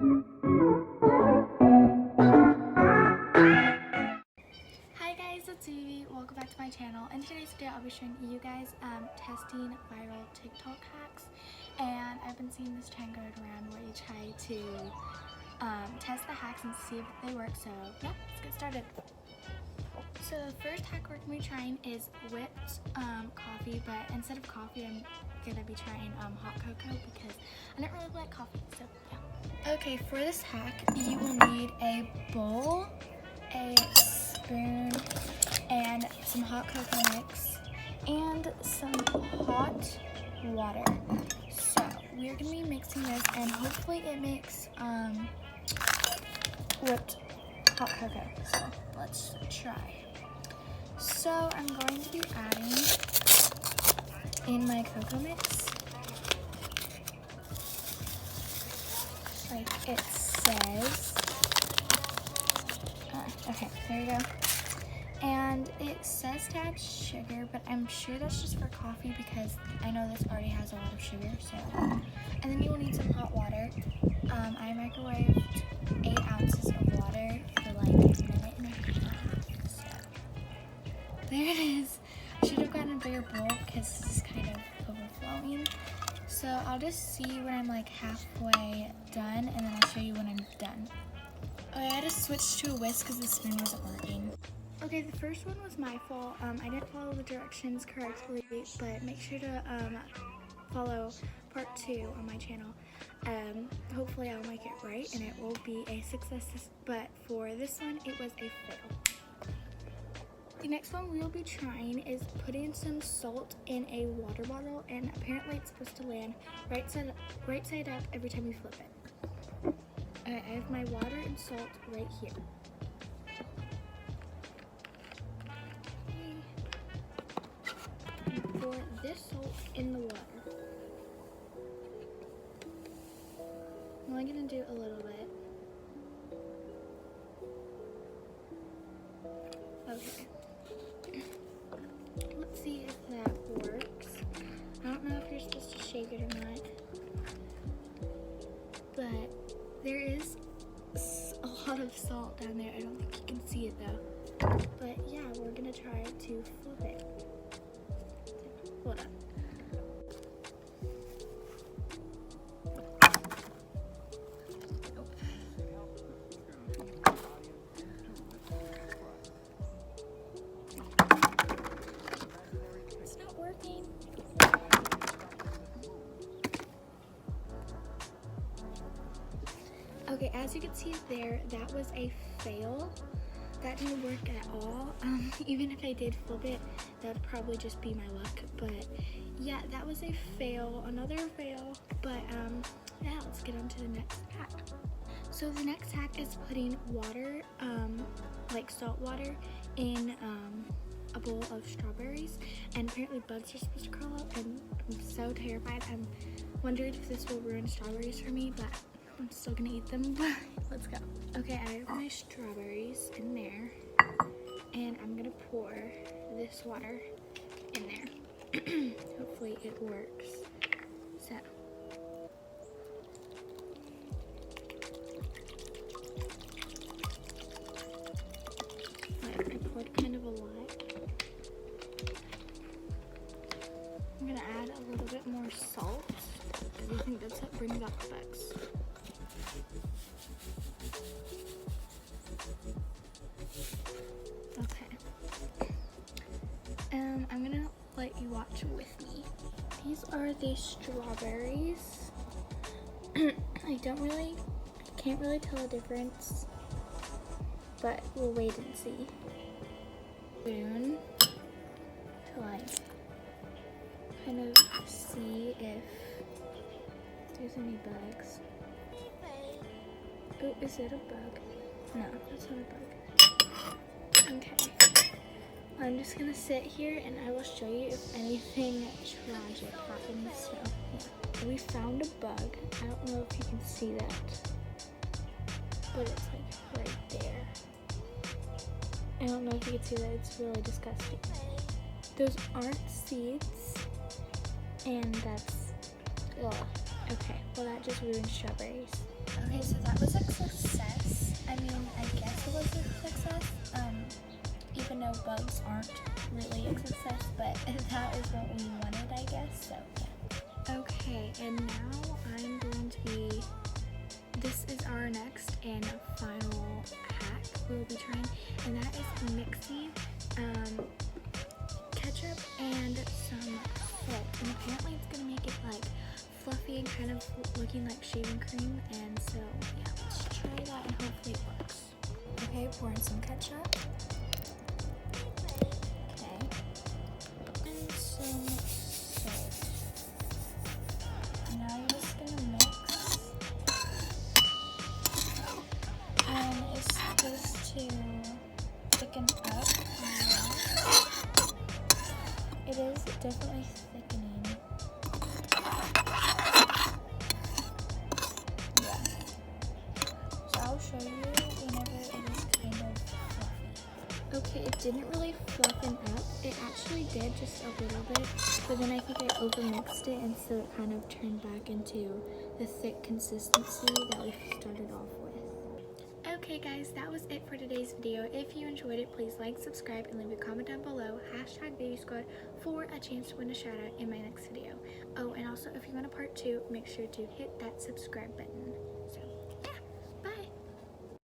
Hi guys, it's Evie. Welcome back to my channel. In today's video, I'll be showing you guys testing viral TikTok hacks. And I've been seeing this trend going around where you try to test the hacks and see if they work. So yeah, let's get started. So the first hack we're going to be trying is whipped coffee, but instead of coffee, I'm going to be trying hot cocoa because I don't really like coffee, so yeah. Okay, for this hack, you will need a bowl, a spoon, and some hot cocoa mix, and some hot water. So we're going to be mixing this, and hopefully it makes whipped hot cocoa. So let's try. So I'm going to be adding in my cocoa mix, like it says. Okay, there you go. And it says to add sugar, but I'm sure that's just for coffee because I know this already has a lot of sugar. So, and then you will need some hot water. I microwaved 8 ounces of water for like a minute and a half. So there it is. I should have gotten a bigger bowl because this is kind of overflowing. So I'll just see when I'm like halfway done, and then I'll show you when I'm done. I had to switch to a whisk because the spoon wasn't working. Okay, the first one was my fault. I didn't follow the directions correctly, but make sure to follow part 2 on my channel. Hopefully I'll make it right and it will be a success, but for this one, it was a fail. The next one we'll be trying is putting some salt in a water bottle, and apparently it's supposed to land right side up every time you flip it. I have my water and salt right here. And pour this salt in the water. I'm only gonna do a little bit. Okay. Let's see if that works. I don't know if you're supposed to shake it or not, but there is a lot of salt down there. I don't think you can see it though. But yeah, we're gonna try to flip it. Hold on. It's not working. Okay, as you can see there, that was a fail. That didn't work at all. Even if I did flip it, that would probably just be my luck. But yeah, that was a fail, another fail. But yeah, let's get on to the next hack. So the next hack is putting water, like salt water, in a bowl of strawberries. And apparently bugs are supposed to crawl up, and I'm so terrified. I'm wondering if this will ruin strawberries for me, but I'm still gonna eat them. Let's go. Okay, I have my strawberries in there, and I'm gonna pour this water in there. Hopefully it works. So. I poured kind of a lot. I'm gonna add a little bit more salt, because I think that's what brings out the bugs. Okay. I'm gonna let you watch with me. These are the strawberries. I can't really tell a difference, but we'll wait and see. Spoon to like kind of see if there's any bugs. Oh, is it a bug? No, that's not a bug. Okay. I'm just gonna sit here and I will show you if anything tragic happens. So, yeah. We found a bug. I don't know if you can see that, but it's like right there. I don't know if you can see that. It's really disgusting. Those aren't seeds, and that's, ugh. Okay, well that just ruined strawberries. Okay, so that know bugs aren't really a success, but that is what we wanted, I guess, so yeah. Okay, and now I'm going to be, this is our next and final hack we'll be trying, and that is mixing ketchup and some salt, and apparently it's going to make it like fluffy and kind of looking like shaving cream, and so yeah, let's try that and hopefully it works. Okay, pour in some ketchup. Okay. And some salt. Now you're just gonna mix. And it's supposed to thicken up. It is definitely thickening. Yeah. So I'll show you whenever it is kind of fluffy. Okay, it didn't really fluffen up. It actually did just a little bit, but then I think I overmixed it, and so it kind of turned back into the thick consistency that we started off with. Okay guys, that was it for today's video. If you enjoyed it, please like, subscribe, and leave a comment down below, #BabySquad, for a chance to win a shout out in my next video. Oh, and also if you want a part 2, make sure to hit that subscribe button.